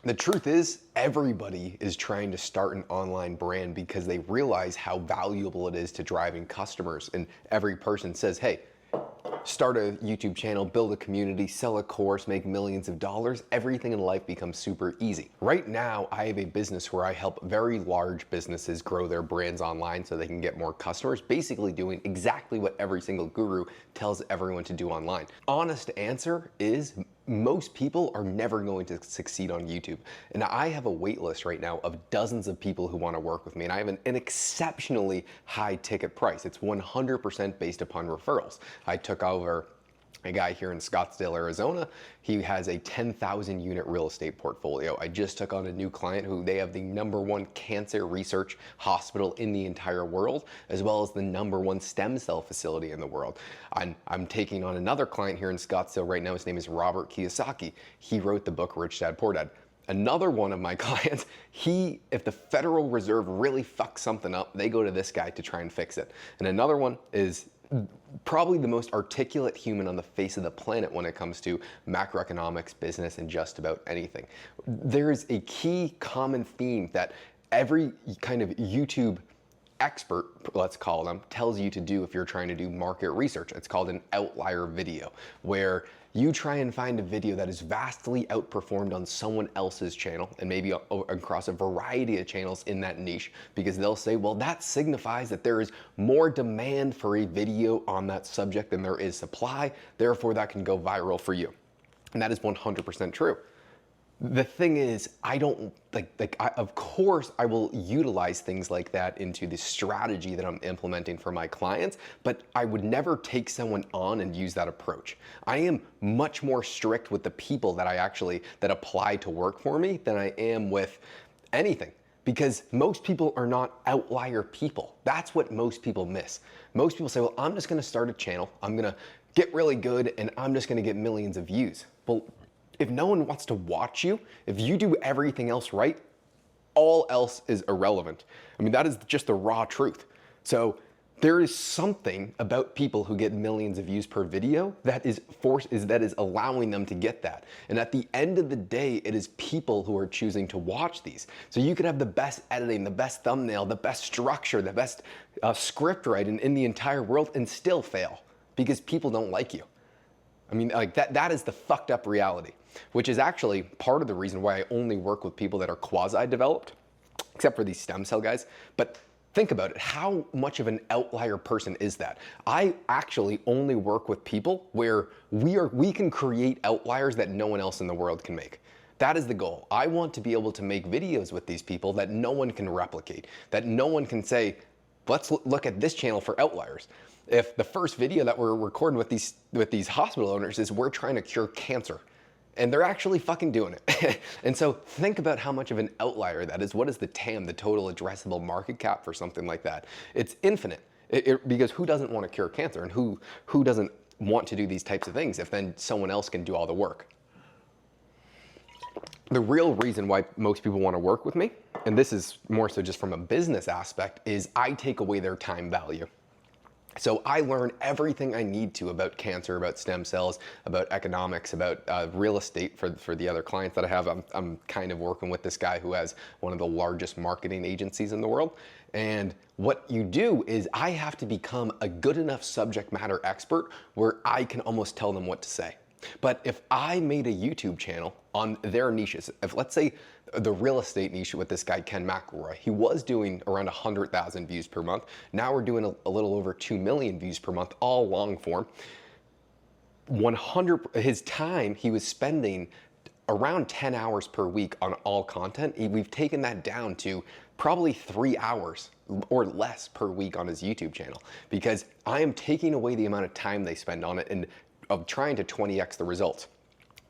The truth is, everybody is trying to start an online brand because they realize how valuable it is to driving customers. And every person says, hey, start a YouTube channel, build a community, sell a course, make millions of dollars. Everything in life becomes super easy. Right now, I have a business where I help very large businesses grow their brands online so they can get more customers, basically doing exactly what every single guru tells everyone to do online. Honest answer is most people are never going to succeed on YouTube. And I have a wait list right now of dozens of people who want to work with me. And I have an exceptionally high ticket price. It's 100% based upon referrals. I took over a guy here in Scottsdale, Arizona. He has a 10,000 unit real estate portfolio. I just took on a new client who they have the #1 cancer research hospital in the entire world, as well as the #1 stem cell facility in the world. I'm taking on another client here in Scottsdale right now. His name is Robert Kiyosaki. He wrote the book Rich Dad Poor Dad. Another one of my clients, if the Federal Reserve really fucks something up, they go to this guy to try and fix it. And another one is probably the most articulate human on the face of the planet when it comes to macroeconomics, business, and just about anything. There is a key common theme that every kind of YouTube expert, let's call them, tells you to do if you're trying to do market research. It's called an outlier video, where you try and find a video that is vastly outperformed on someone else's channel and maybe across a variety of channels in that niche, because they'll say, well, that signifies that there is more demand for a video on that subject than there is supply, therefore that can go viral for you. And that is 100% true. The thing is, I don't of course I will utilize things like that into the strategy that I'm implementing for my clients, but I would never take someone on and use that approach. I am much more strict with the people that apply to work for me than I am with anything. Because most people are not outlier people. That's what most people miss. Most people say, well, I'm just gonna start a channel, I'm gonna get really good, and I'm just gonna get millions of views. Well, if no one wants to watch you, if you do everything else right, all else is irrelevant. I mean, that is just the raw truth. So there is something about people who get millions of views per video that is allowing them to get that. And at the end of the day, it is people who are choosing to watch these. So you could have the best editing, the best thumbnail, the best structure, the best script writing in the entire world and still fail because people don't like you. I mean, like that is the fucked up reality, which is actually part of the reason why I only work with people that are quasi-developed, except for these stem cell guys. But think about it, how much of an outlier person is that? I actually only work with people where we can create outliers that no one else in the world can make. That is the goal. I want to be able to make videos with these people that no one can replicate, that no one can say, let's look at this channel for outliers. If the first video that we're recording with these hospital owners is we're trying to cure cancer, and they're actually fucking doing it. And so think about how much of an outlier that is. What is the TAM, the total addressable market cap for something like that? It's infinite, because who doesn't want to cure cancer, and who doesn't want to do these types of things if then someone else can do all the work? The real reason why most people want to work with me, and this is more so just from a business aspect, is I take away their time value. So I learn everything I need to about cancer, about stem cells, about economics, about real estate for the other clients that I have. I'm kind of working with this guy who has one of the largest marketing agencies in the world. And what you do is I have to become a good enough subject matter expert where I can almost tell them what to say. But if I made a YouTube channel on their niches, if let's say the real estate niche with this guy, Ken McElroy, he was doing around 100,000 views per month. Now we're doing a little over 2 million views per month, all long form. His time he was spending around 10 hours per week on all content. We've taken that down to probably 3 hours or less per week on his YouTube channel, because I am taking away the amount of time they spend on it and of trying to 20x the results.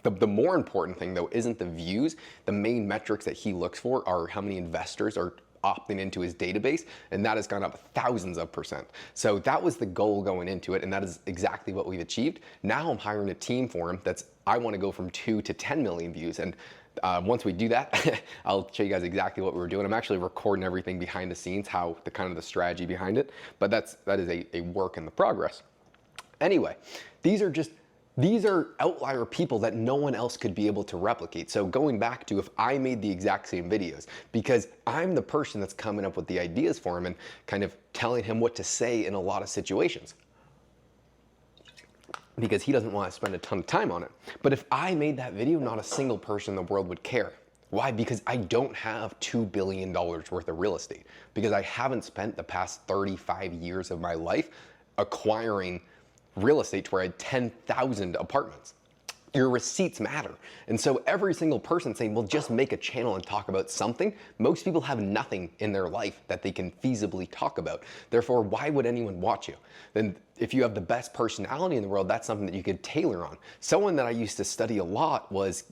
The more important thing though isn't the views. The main metrics that he looks for are how many investors are opting into his database, and that has gone up thousands of %. So that was the goal going into it, and that is exactly what we've achieved. Now I'm hiring a team for him I want to go from 2 to 10 million views, and once we do that, I'll show you guys exactly what we're doing. I'm actually recording everything behind the scenes, the strategy behind it, but that is a work in the progress. Anyway, these are just These are outlier people that no one else could be able to replicate. So going back to if I made the exact same videos, because I'm the person that's coming up with the ideas for him and kind of telling him what to say in a lot of situations, because he doesn't want to spend a ton of time on it. But if I made that video, not a single person in the world would care. Why? Because I don't have $2 billion worth of real estate, because I haven't spent the past 35 years of my life acquiring real estate to where I had 10,000 apartments. Your receipts matter. And so every single person saying, well, just make a channel and talk about something, most people have nothing in their life that they can feasibly talk about. Therefore, why would anyone watch you? Then if you have the best personality in the world, that's something that you could tailor on. Someone that I used to study a lot was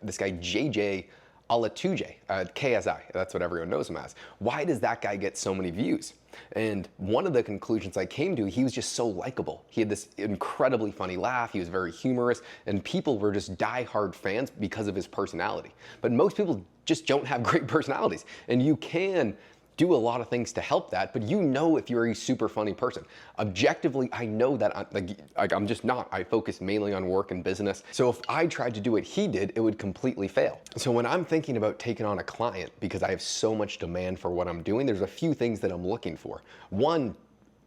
this guy, JJ Alatuve, KSI, that's what everyone knows him as. Why does that guy get so many views? And one of the conclusions I came to, he was just so likable. He had this incredibly funny laugh, he was very humorous, and people were just diehard fans because of his personality. But most people just don't have great personalities, and you can do a lot of things to help that, but you know if you're a super funny person. Objectively, I know that I'm just not. I focus mainly on work and business. So if I tried to do what he did, it would completely fail. So when I'm thinking about taking on a client, because I have so much demand for what I'm doing, there's a few things that I'm looking for. One,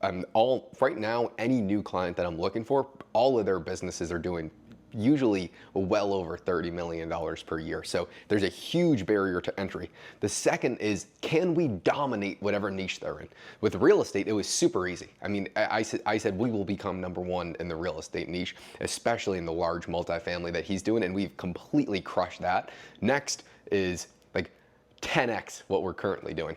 right now, any new client that I'm looking for, all of their businesses are doing usually well over $30 million per year. So there's a huge barrier to entry. The second is, can we dominate whatever niche they're in? With real estate, it was super easy. I mean, I said we will become #1 in the real estate niche, especially in the large multifamily that he's doing, and we've completely crushed that. Next is like 10x what we're currently doing.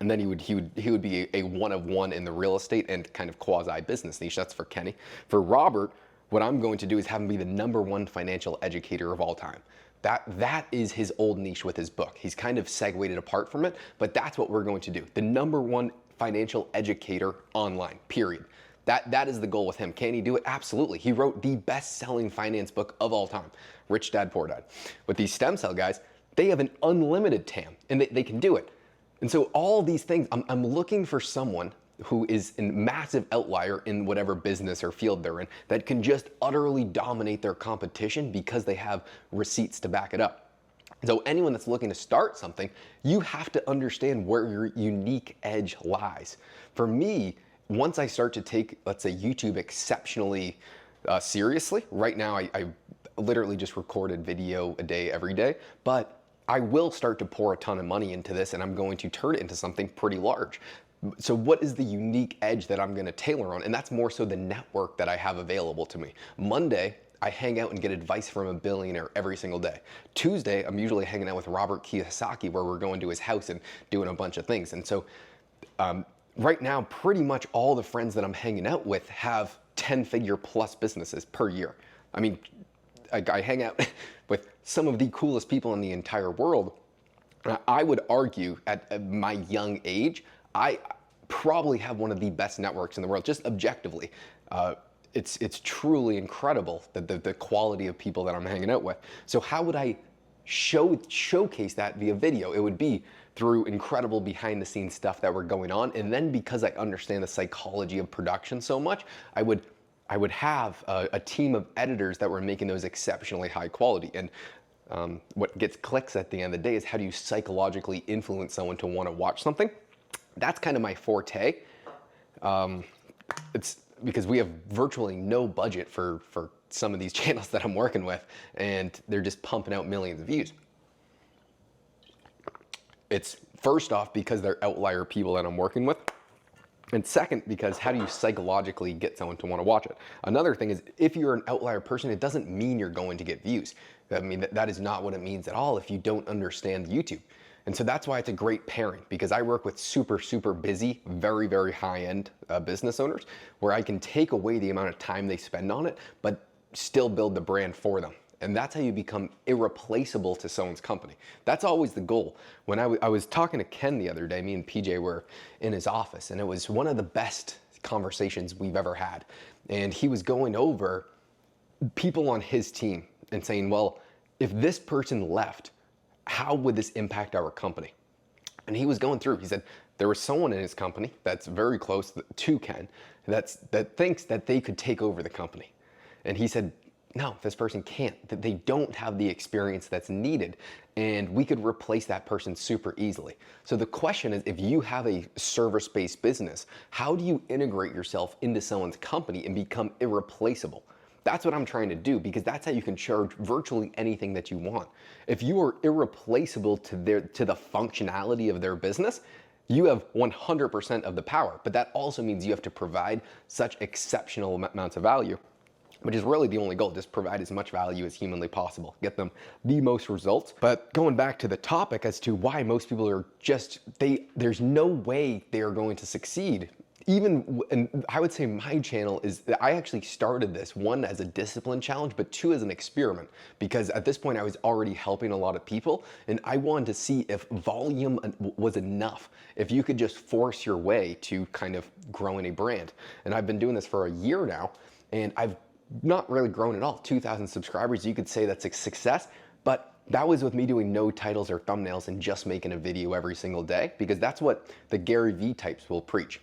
And then he would be a one of one in the real estate and kind of quasi business niche. That's for Kenny. For Robert, what I'm going to do is have him be the #1 financial educator of all time. That is his old niche with his book. He's kind of segued it apart from it, but that's what we're going to do. The #1 financial educator online, period. That is the goal with him. Can he do it? Absolutely. He wrote the best-selling finance book of all time, Rich Dad, Poor Dad. With these stem cell guys, they have an unlimited TAM, and they can do it. And so all these things, I'm looking for someone who is a massive outlier in whatever business or field they're in that can just utterly dominate their competition because they have receipts to back it up. So anyone that's looking to start something, you have to understand where your unique edge lies. For me, once I start to take, let's say, YouTube exceptionally seriously, right now I literally just recorded video a day every day, but I will start to pour a ton of money into this and I'm going to turn it into something pretty large. So what is the unique edge that I'm going to tailor on? And that's more so the network that I have available to me. Monday, I hang out and get advice from a billionaire every single day. Tuesday, I'm usually hanging out with Robert Kiyosaki, where we're going to his house and doing a bunch of things. And so right now, pretty much all the friends that I'm hanging out with have 10-figure plus businesses per year. I mean, I hang out with some of the coolest people in the entire world. I would argue at my young age, I probably have one of the best networks in the world, just objectively. It's truly incredible, the quality of people that I'm hanging out with. So how would I showcase that via video? It would be through incredible behind the scenes stuff that were going on. And then because I understand the psychology of production so much, I would have a team of editors that were making those exceptionally high quality. And what gets clicks at the end of the day is, how do you psychologically influence someone to want to watch something? That's kind of my forte. It's because we have virtually no budget for some of these channels that I'm working with, and they're just pumping out millions of views. It's first off because they're outlier people that I'm working with. And second, because how do you psychologically get someone to want to watch it? Another thing is, if you're an outlier person, it doesn't mean you're going to get views. I mean, that is not what it means at all if you don't understand YouTube. And so that's why it's a great pairing, because I work with super, super busy, very, very high-end business owners, where I can take away the amount of time they spend on it, but still build the brand for them. And that's how you become irreplaceable to someone's company. That's always the goal. When I was talking to Ken the other day, me and PJ were in his office, and it was one of the best conversations we've ever had. And he was going over people on his team and saying, well, if this person left, how would this impact our company? And he was going through, he said, there was someone in his company that's very close to Ken that thinks that they could take over the company. And he said, no, this person can't. That they don't have the experience that's needed, and we could replace that person super easily. So the question is, if you have a service-based business, how do you integrate yourself into someone's company and become irreplaceable? That's what I'm trying to do, because that's how you can charge virtually anything that you want. If you are irreplaceable to the functionality of their business, you have 100% of the power. But that also means you have to provide such exceptional amounts of value, which is really the only goal. Just provide as much value as humanly possible, get them the most results. But going back to the topic as to why most people are just, there's no way they are going to succeed. Even, and I would say my channel is, I actually started this, one, as a discipline challenge, but two, as an experiment, because at this point I was already helping a lot of people, and I wanted to see if volume was enough, if you could just force your way to kind of growing a brand. And I've been doing this for a year now, and I've not really grown at all. 2,000 subscribers, you could say that's a success, but that was with me doing no titles or thumbnails and just making a video every single day, because that's what the Gary Vee types will preach.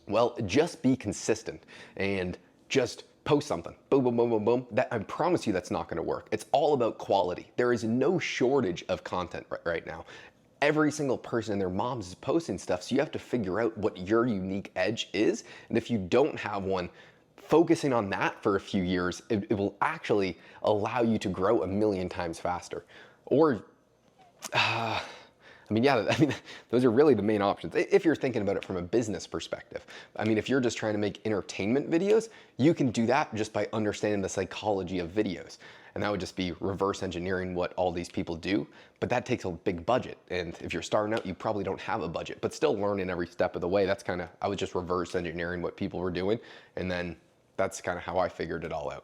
Well, just be consistent and just post something. Boom, boom, boom, boom, boom. That, I promise you that's not gonna work. It's all about quality. There is no shortage of content right now. Every single person and their moms is posting stuff, so you have to figure out what your unique edge is. And if you don't have one, focusing on that for a few years, it will actually allow you to grow 1,000,000 times faster. Or, those are really the main options if you're thinking about it from a business perspective. I mean, if you're just trying to make entertainment videos, you can do that just by understanding the psychology of videos. And that would just be reverse engineering what all these people do. But that takes a big budget. And if you're starting out, you probably don't have a budget, but still learning every step of the way. That's kind of, I was just reverse engineering what people were doing. And then that's kind of how I figured it all out.